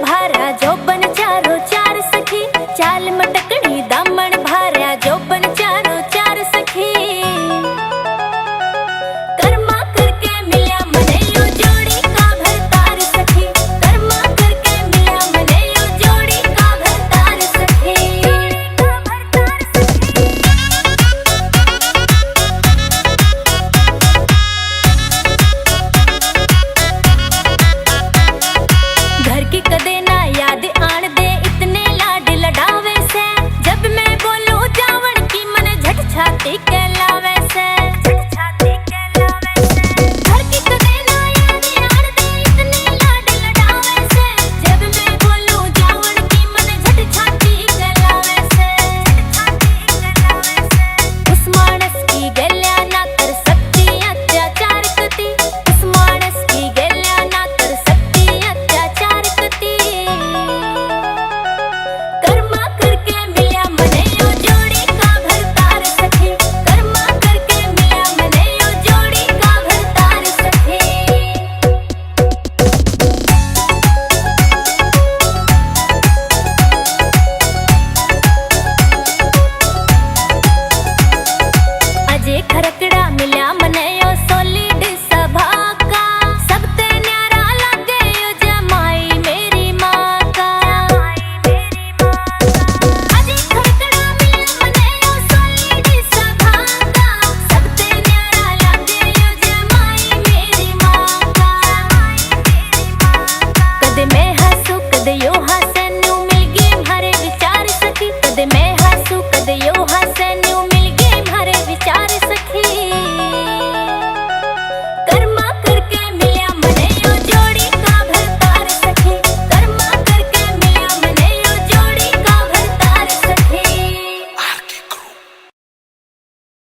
भारा जोबन चारो चार सखी, चाल मटकड़ी दामन भारा जोबन चारो चार सखी। कर्मा करके मिल्या मने यो जोड़ी का भरतार सखी, कर्मा करके मिल्या मने यो जोड़ी का भरतार सखी, का भरतार सखी। घर की कदे ना याद आन दे, इतने लाड लडावे से, जब मैं बोलूं जावण की मन झट छाती कहलावे से, झट छाती कहलावे से। घर की कदे ना याद आन दे, इतने लाड लडावे से, जब मैं बोलूं जावण की मन झट छाती कहलावे से, झट छाती कहलावे से। उस मानस की गल्या ना कर सकती अत्याचार कती, उस मानस की गल्या ना कर सकती अत्याचार कती। कर्मा करके मिल्या मने यो जोड़ी का भरतार सखी, कर्मा करके मिल्या मने यो जोड़ी का भरतार सखी। अजय खरकड़ा मिल्या मने यो सोलिड सभा का, सबते न्यारा लागे यो जमाई मेरी माँ का, मेरी माँ का। अजय खरकड़ा मिल्या मने यो सोलिड सभा का, सबते न्यारा लागे यो जमाई मेरी माँ का, मेरी माँ का। कदे मैं हंसू कदे यो हंसे, न्यू मिल गए म्हारे विचार सखी, कदे मैं हंसू कदे यो हंसे,